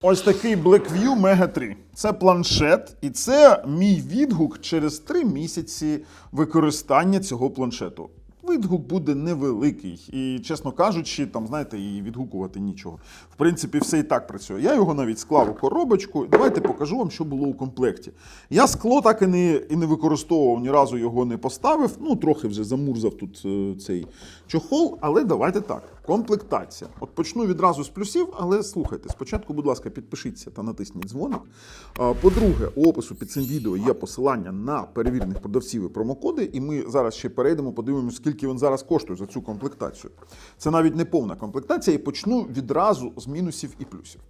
Ось такий Blackview Mega 3. Це планшет, і це мій відгук через 3 місяці використання цього планшету. Відгук буде невеликий і, чесно кажучи, там, знаєте, і відгукувати нічого. В принципі, все і так працює. Я його навіть склав у коробочку. Давайте покажу вам, що було у комплекті. Я скло так і не використовував, ні разу його не поставив. Ну, трохи вже замурзав тут цей чохол, але давайте так. Комплектація. От почну відразу з плюсів, але слухайте, спочатку, будь ласка, підпишіться та натисніть дзвоник. По-друге, у опису під цим відео є посилання на перевірених продавців і промокоди, і ми зараз ще перейдемо, подивимося, скільки він зараз коштує за цю комплектацію. Це навіть не повна комплектація, і почну відразу з мінусів і плюсів.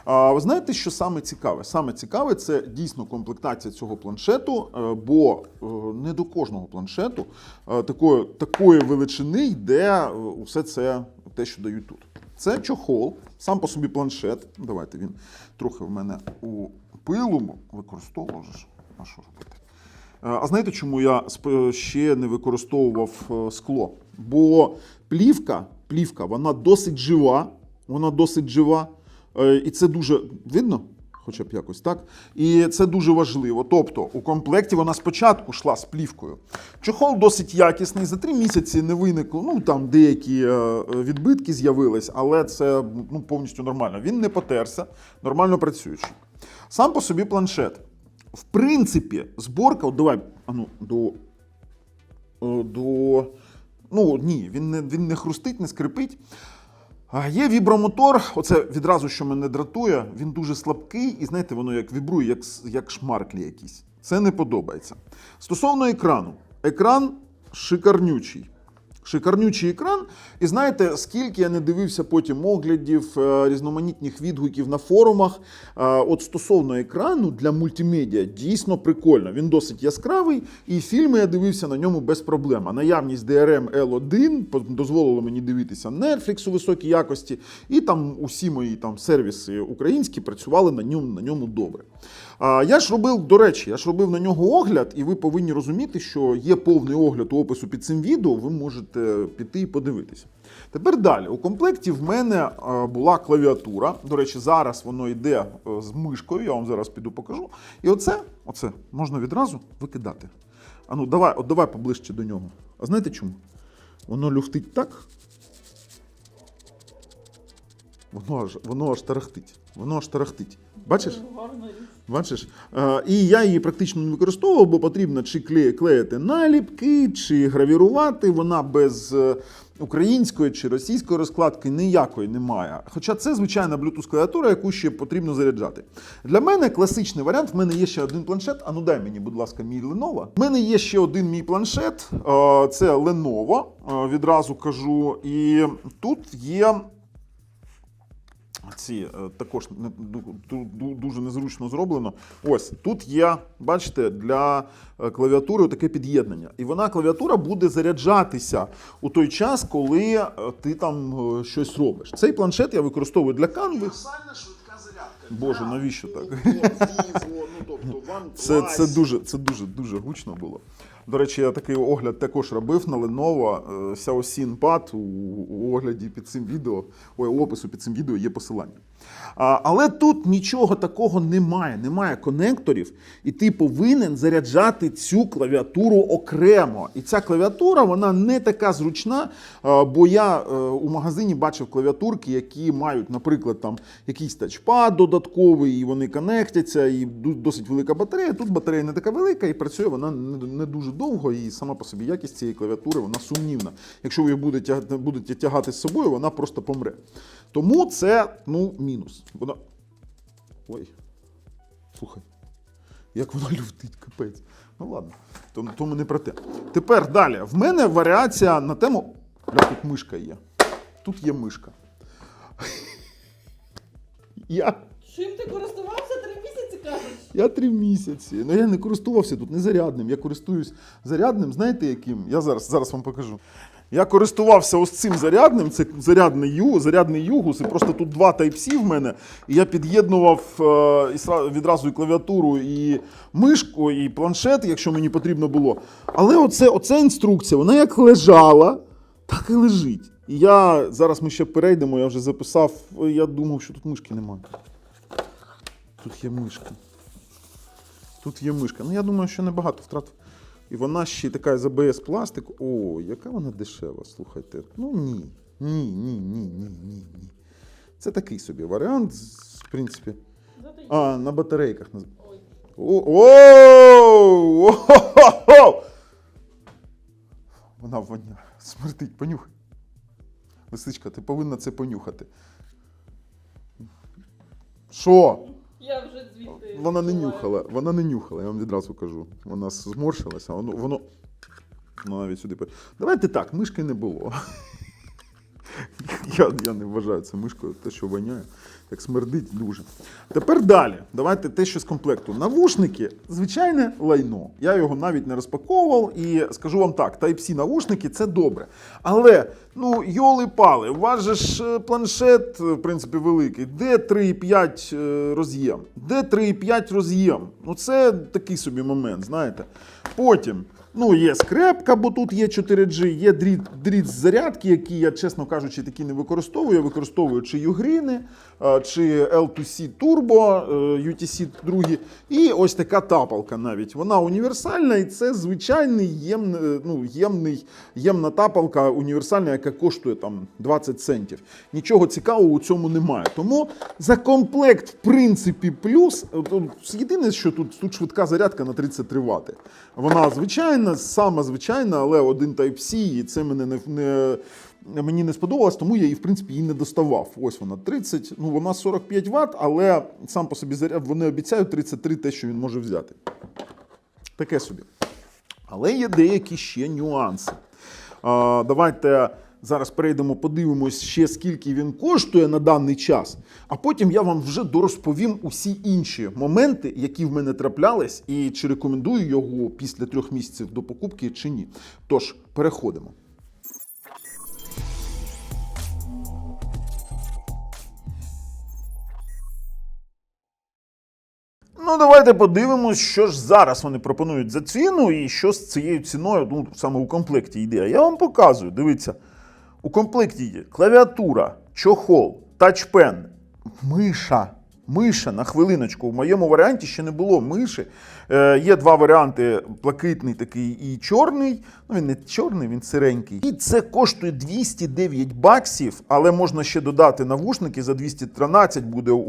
Ви знаєте, що саме цікаве? Саме цікаве – це дійсно комплектація цього планшету, бо не до кожного планшету такої величини йде усе це, те, що дають тут. Це чохол, сам по собі планшет. Давайте, він трохи в мене у пилу використовував. А що робити? А знаєте, чому я ще не використовував скло? Бо плівка, вона досить жива. І це дуже видно, хоча б якось так. І це дуже важливо. Тобто у комплекті вона спочатку йшла з плівкою. Чохол досить якісний, за 3 місяці не виникло, ну там деякі відбитки з'явились, але це повністю нормально. Він не потерся, нормально працюючий. Сам по собі планшет. В принципі, зборка, от давай, ні, він не хрустить, не скрипить. Є вібромотор, оце відразу, що мене дратує, він дуже слабкий і, знаєте, воно як вібрує, як шмарклі якісь. Це не подобається. Стосовно екрану. Екран шикарнючий. Шикарнючий екран. І знаєте, скільки я не дивився потім оглядів, різноманітних відгуків на форумах. От стосовно екрану для мультимедіа дійсно прикольно. Він досить яскравий, і фільми я дивився на ньому без проблем. А наявність DRM L1 дозволила мені дивитися Netflix у високій якості, і там усі мої сервіси українські працювали на ньому добре. Я ж робив на нього огляд, і ви повинні розуміти, що є повний огляд у опису під цим відео, ви можете піти і подивитися. Тепер далі. У комплекті в мене була клавіатура. До речі, зараз воно йде з мишкою, я вам зараз піду покажу. І оце можна відразу викидати. Давай поближче до нього. А знаєте чому? Воно люфтить так. Воно аж тарахтить. Бачиш? Бачиш? І я її практично не використовував, бо потрібно чи клеїти наліпки, чи гравірувати. Вона без української чи російської розкладки ніякої немає. Хоча це звичайна Bluetooth-клавіатура, яку ще потрібно заряджати. Для мене класичний варіант, в мене є ще один планшет. Дай мені, будь ласка, мій Lenovo. В мене є ще один мій планшет, це Lenovo, відразу кажу. І тут є... Ці також дуже незручно зроблено. Ось, тут є, бачите, для клавіатури таке під'єднання. І клавіатура буде заряджатися у той час, коли ти там щось робиш. Цей планшет я використовую для Canva. Універсальна швидка зарядка. Боже, навіщо так? Vivo, Це дуже гучно було. До речі, я такий огляд також робив на Lenovo Xiaoxin Pad у огляді під цим відео, у опису під цим відео є посилання. Але тут нічого такого немає конекторів, і ти повинен заряджати цю клавіатуру окремо. І ця клавіатура, вона не така зручна, бо я у магазині бачив клавіатурки, які мають, наприклад, там якийсь тачпад додатковий, і вони конектяться, і досить велика батарея. Тут батарея не така велика, і працює вона не дуже довго, і сама по собі якість цієї клавіатури, вона сумнівна. Якщо ви її будете тягати з собою, вона просто помре. Тому це, мінус. Ой, слухай, як вона люфтить, капець. Ладно, тому не про те. Тепер далі. В мене варіація на тему... Тут мишка є. Тут є мишка. Чим ти користувався 3 місяці, кажеш? Я 3 місяці. Я не користувався тут не зарядним. Я користуюсь зарядним, знаєте яким? Я зараз вам покажу. Я користувався ось цим зарядним, це зарядний югус, і просто тут 2 Type-C в мене. І я під'єднував відразу і клавіатуру, і мишку, і планшет, якщо мені потрібно було. Але оця інструкція, вона як лежала, так і лежить. І зараз ми ще перейдемо, я вже записав, я думав, що тут мишки немає. Тут є мишка. Тут є мишка. Ну, я думаю, що небагато втратив. І вона ще й така з АБС пластик. О, яка вона дешева, слухайте. Ну ні. Ні. Це такий собі варіант, в принципі. А, на батарейках. Ой. Оу! Вона воняє. Смердить, понюхай. Лисичка, ти повинна це понюхати. Що? Я вже звідти. Вона не відчуваю. нюхала, я вам відразу кажу. Вона зморщилася, воно навіть сюди. Давайте так, мишки не було. Я не вважаю це мишкою, те, що воняє, так смердить дуже. Тепер далі. Давайте те, що з комплекту. Навушники, звичайне лайно. Я його навіть не розпаковував і скажу вам так, Type-C навушники – це добре. Але, ну, йоли-пали, у вас же ж планшет, в принципі, великий. Де 3,5 роз'єм? Де 3,5 роз'єм? Ну, це такий собі момент, знаєте. Потім, ну, є скрепка, бо тут є 4G, є дріт з зарядки, який я, чесно кажучи, такі не використовую. Я використовую чи Ugreen, чи L2C Turbo, UTC 2. І ось така тапалка навіть. Вона універсальна, і це звичайний ємна тапалка універсальна, яка коштує там 20 центів. Нічого цікавого у цьому немає. Тому за комплект, в принципі, плюс. Єдине, що тут швидка зарядка на 33 Вт. Вона звичайна, сама звичайна, але один Type-C, і це мені не сподобалось, тому я її, в принципі, її не доставав. Ось вона 30, ну вона 45 Вт, але сам по собі заряд, вони обіцяють 33 те, що він може взяти. Таке собі. Але є деякі ще нюанси. Давайте зараз перейдемо, подивимось ще, скільки він коштує на даний час, а потім я вам вже дорозповім усі інші моменти, які в мене траплялись, і чи рекомендую його після 3 місяців до покупки, чи ні. Тож, переходимо. Ну, давайте подивимось, що ж зараз вони пропонують за ціну і що з цією ціною, ну, саме у комплекті йде. Я вам показую, дивіться. У комплекті є клавіатура, чохол, тачпен, миша, на хвилиночку. В моєму варіанті ще не було миші. Є 2 варіанти, блакитний такий і чорний. Ну, він не чорний, він сиренький. І це коштує 209 баксів, але можна ще додати навушники, за 213 буде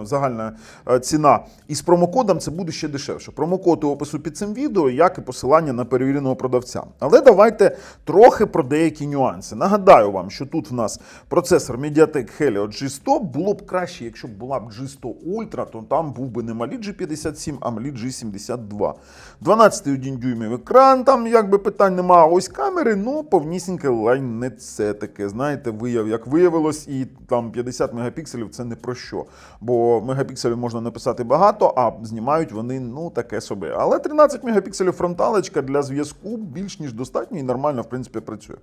загальна ціна. І з промокодом це буде ще дешевше. Промокод у опису під цим відео, як і посилання на перевіреного продавця. Але давайте трохи про деякі нюанси. Нагадаю вам, що тут в нас процесор Mediatek Helio G100. Було б краще, якщо б була б G100 Ultra, то там був би не малі G57, а малі G72. 12,1 дюймів екран, там якби питань нема. Ось камери, ну, повнісіньке лайне це таке, знаєте, як виявилось, і там 50 мегапікселів це не про що. Бо мегапікселів можна написати багато, а знімають вони, ну, таке собі. Але 13 мегапікселів фронталочка для зв'язку більш ніж достатньо і нормально, в принципі, працює.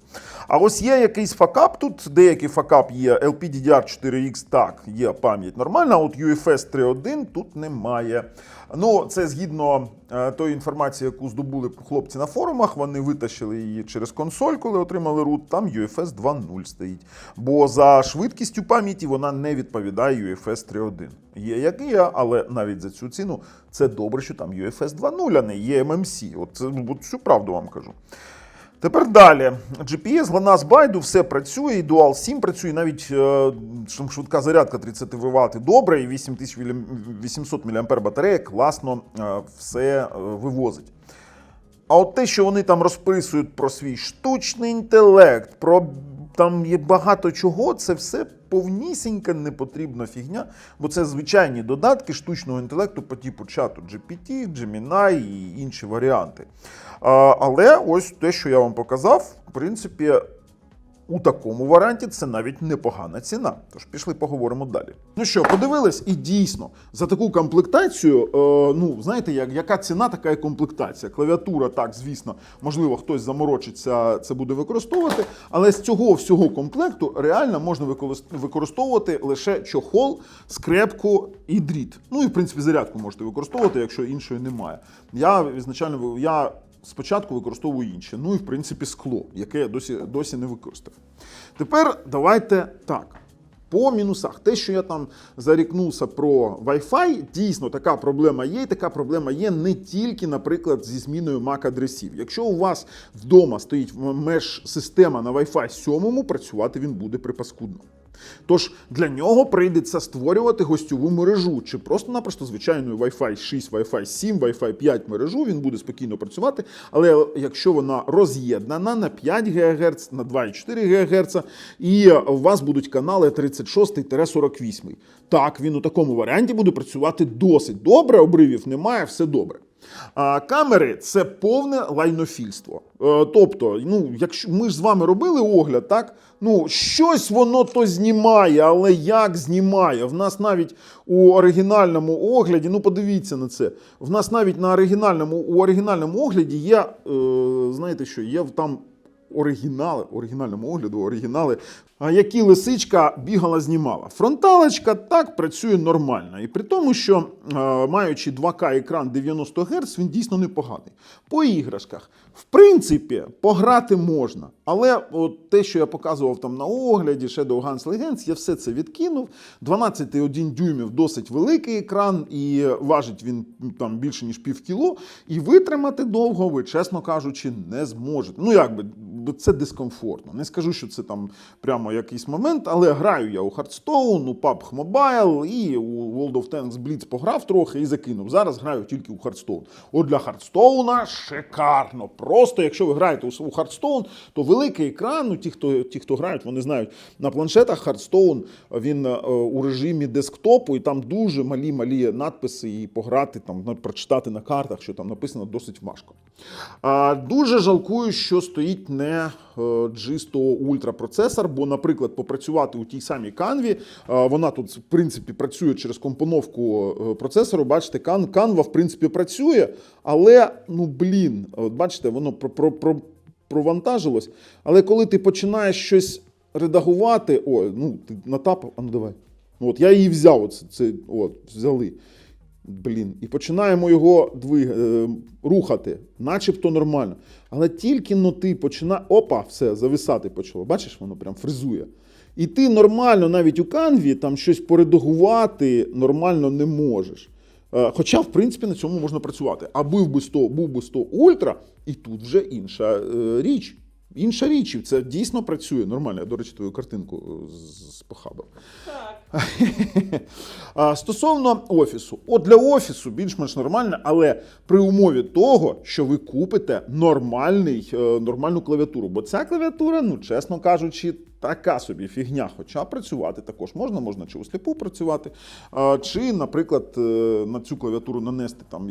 А ось є якийсь факап тут, деякий факап є, LPDDR4X, так, є пам'ять нормальна, а от UFS 3.1 тут немає. Ну, це згідно тої інформації, яку здобули хлопці на форумах, вони витащили її через консоль, коли отримали root, там UFS 2.0 стоїть. Бо за швидкістю пам'яті вона не відповідає UFS 3.1. Є як є, але навіть за цю ціну це добре, що там UFS 2.0, а не є MMC. От всю правду вам кажу. Тепер далі. GPS, GLONASS, BYDO, все працює, і Dual SIM працює, навіть швидка зарядка 30 Вт добре, і 8800 мАh батарея класно все вивозить. А от те, що вони там розписують про свій штучний інтелект, про там є багато чого, це все повнісінька непотрібна фігня, бо це звичайні додатки штучного інтелекту по типу чату GPT, Gemini і інші варіанти. Але ось те, що я вам показав, в принципі, у такому варіанті це навіть непогана ціна. Тож пішли поговоримо далі. Ну що, подивились? І дійсно, за таку комплектацію, ну, знаєте, яка ціна, така і комплектація. Клавіатура, так, звісно, можливо, хтось заморочиться, це буде використовувати, але з цього всього комплекту реально можна використовувати лише чохол, скрепку і дріт. Ну і, в принципі, зарядку можете використовувати, якщо іншої немає. Я спочатку використовую інше, ну і, в принципі, скло, яке я досі не використав. Тепер давайте так. По мінусах. Те, що я там зарікнувся про Wi-Fi, дійсно така проблема є. І така проблема є не тільки, наприклад, зі зміною MAC-адресів. Якщо у вас вдома стоїть меш-система на Wi-Fi 7, працювати він буде припаскудно. Тож для нього прийдеться створювати гостьову мережу, чи просто-напросто звичайною Wi-Fi 6, Wi-Fi 7, Wi-Fi 5 мережу, він буде спокійно працювати, але якщо вона роз'єднана на 5 ГГц, на 2,4 ГГц, і у вас будуть канали 36-48. Так, він у такому варіанті буде працювати досить добре, обривів немає, все добре. А камери – це повне лайнофільство. Тобто, якщо ми ж з вами робили огляд, так? Щось воно то знімає, але як знімає? В нас навіть у оригінальному огляді, подивіться на це, в нас навіть у оригінальному огляді є, знаєте що, є там оригінали, які лисичка бігала, знімала. Фронталочка так працює нормально. І при тому, що маючи 2К екран 90 Гц, він дійсно непоганий. По іграшках, в принципі, пограти можна. Але от те, що я показував там на огляді, Shadowguns Legends, я все це відкинув. 12,1 дюймів досить великий екран, і важить він там більше, ніж пів кіло. І витримати довго ви, чесно кажучи, не зможете. Це дискомфортно. Не скажу, що це там прямо якийсь момент, але граю я у Hearthstone, у PUBG Mobile і у World of Tanks Blitz пограв трохи і закинув. Зараз граю тільки у Hearthstone. От для Hearthstone шикарно. Просто, якщо ви граєте у Hearthstone, то великий екран, ті, хто грають, вони знають, на планшетах Hearthstone, він у режимі десктопу, і там дуже малі надписи, і пограти, там, прочитати на картах, що там написано, досить важко. Дуже жалкую, що стоїть не G100 Ultra процесор, бо, наприклад, попрацювати у тій самій Canva, вона тут, в принципі, працює через компоновку процесору, бачите, Canva, в принципі, працює, але, от бачите, воно провантажилось, але коли ти починаєш щось редагувати, ти натапав, давай. От, я її взяв, взяли. І починаємо його рухати, начебто нормально. Але тільки ти починаєш, все, зависати почало. Бачиш, воно прям фризує. І ти нормально навіть у Canva там щось поредагувати нормально не можеш. Хоча, в принципі, на цьому можна працювати. А був би 100 Ultra, і тут вже інша річ. Інша річ, це дійсно працює нормально. Я, до речі, твою картинку спохабив. Так. Стосовно офісу. Для офісу більш-менш нормально, але при умові того, що ви купите нормальну клавіатуру. Бо ця клавіатура, чесно кажучи, така собі фігня. Хоча працювати також можна чи усліпу працювати, чи, наприклад, на цю клавіатуру нанести там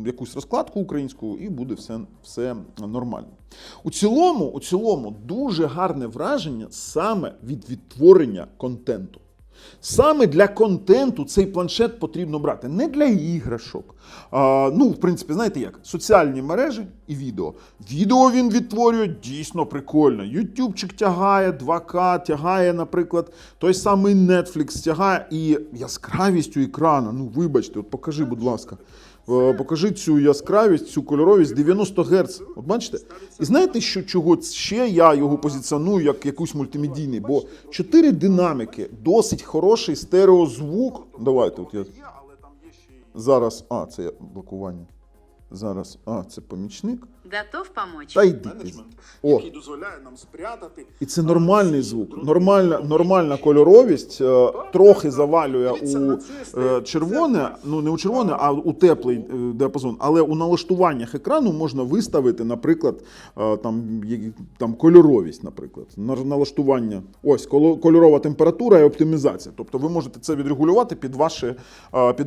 якусь розкладку українську, і буде все нормально. У цілому дуже гарне враження саме від відтворення контенту. Саме для контенту цей планшет потрібно брати, не для іграшок. В принципі, знаєте як? Соціальні мережі і відео. Відео він відтворює дійсно прикольно. Ютубчик тягає, 2К тягає, наприклад, той самий Netflix тягає, і яскравістю екрану, вибачте, покажи, будь ласка. Покажи цю яскравість, цю кольоровість 90 Гц. От бачите? І знаєте, чого ще я його позиціоную як якусь мультимедійний? Бо 4 динаміки, досить хороший стереозвук. Давайте, зараз, це блокування. Зараз, це помічник. Готов помочь? Та йди ти. Який дозволяє нам спрятати. І це нормальний звук, нормальна кольоровість, трохи завалює у червоне, не у червоне, а у теплий діапазон. Але у налаштуваннях екрану можна виставити, наприклад, там кольоровість, наприклад. Налаштування, кольорова температура і оптимізація. Тобто ви можете це відрегулювати під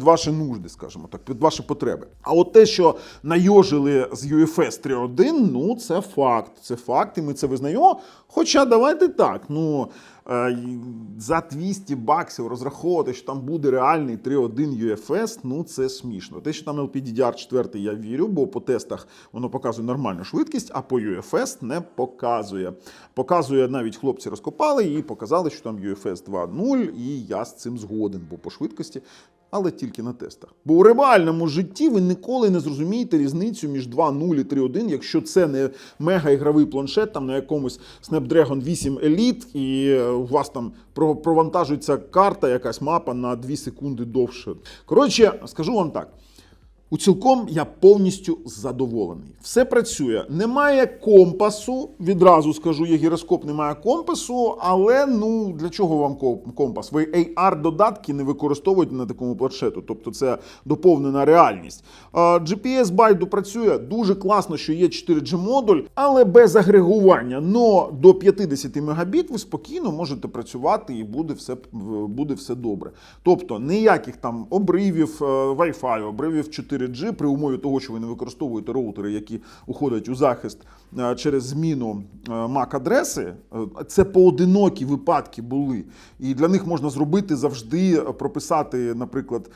ваші нужди, скажімо так, під ваші потреби. А от те, що найожили з UFS 3.1, це факт. Це факт, і ми це визнаємо. Хоча давайте так, за 200 баксів розраховувати, що там буде реальний 3.1 UFS, це смішно. Те, що там LPDDR4, я вірю, бо по тестах воно показує нормальну швидкість, а по UFS не показує. Показує, навіть хлопці розкопали і показали, що там UFS 2.0, і я з цим згоден, бо по швидкості але тільки на тестах. Бо у реальному житті ви ніколи не зрозумієте різницю між 2.0 і 3.1, якщо це не мега-ігровий планшет там на якомусь Snapdragon 8 Elite, і у вас там провантажується карта, якась мапа на 2 секунди довше. Коротше, скажу вам так. У цілком я повністю задоволений. Все працює. Немає компасу, відразу скажу, є гіроскоп, немає компасу, але ну для чого вам компас? Ви AR-додатки не використовуєте на такому планшету, тобто це доповнена реальність. GPS байду працює дуже класно, що є 4G-модуль, але без агрегування. Но до 50 Мбіт ви спокійно можете працювати і буде все добре. Тобто ніяких там обривів Wi-Fi, обривів 4G при умові того, що ви не використовуєте роутери, які уходять у захист через зміну MAC-адреси. Це поодинокі випадки були. І для них можна зробити завжди, прописати, наприклад,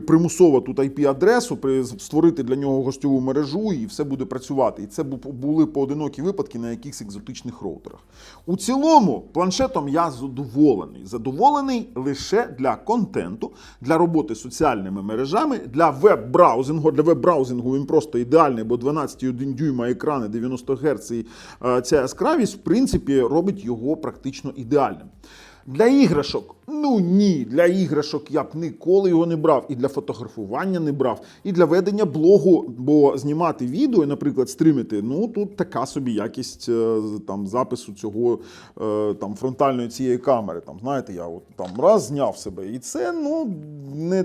примусово тут IP-адресу, створити для нього гостьову мережу, і все буде працювати. І це були поодинокі випадки на якихось екзотичних роутерах. У цілому, планшетом я задоволений. Задоволений лише для контенту, для роботи з соціальними мережами, для веб-браузингу. Для веб-браузингу він просто ідеальний, бо 12,1 дюйма екрани, 90 Гц і ця яскравість, в принципі, робить його практично ідеальним. Для іграшок? Ну ні, для іграшок я б ніколи його не брав. І для фотографування не брав, і для ведення блогу, бо знімати відео, наприклад, стрімити, ну тут така собі якість там запису цього там фронтальної цієї камери. Там, знаєте, я от там раз зняв себе, і це ну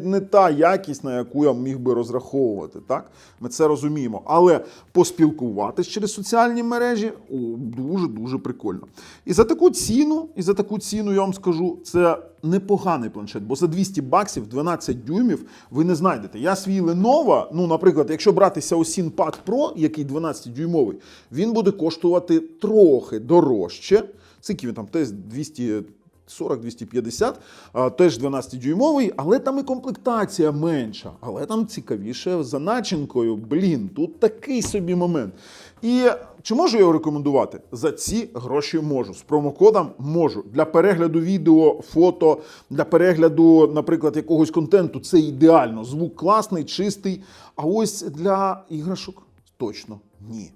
не та якість, на яку я міг би розраховувати. Так? Ми це розуміємо. Але поспілкуватись через соціальні мережі дуже-дуже прикольно. І за таку ціну я вам скажу, це непоганий планшет, бо за 200 баксів 12 дюймів ви не знайдете. Я свій Lenovo, ну, наприклад, якщо брати Xiaosin Pad Pro, який 12-дюймовий, він буде коштувати трохи дорожче. Скільки він там, теж 240-250, теж 12-дюймовий, але там і комплектація менша, але там цікавіше за начинкою. Блін, тут такий собі момент. І чи можу я його рекомендувати? За ці гроші можу. З промокодом можу. Для перегляду відео, фото, для перегляду, наприклад, якогось контенту це ідеально. Звук класний, чистий. А ось для іграшок точно ні.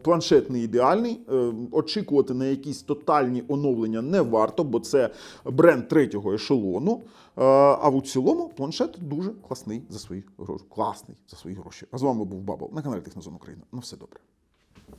Планшет не ідеальний, очікувати на якісь тотальні оновлення не варто, бо це бренд 3-го ешелону. А в цілому планшет дуже класний за свої гроші. А з вами був Бабл на каналі Технозон Україна. На все добре.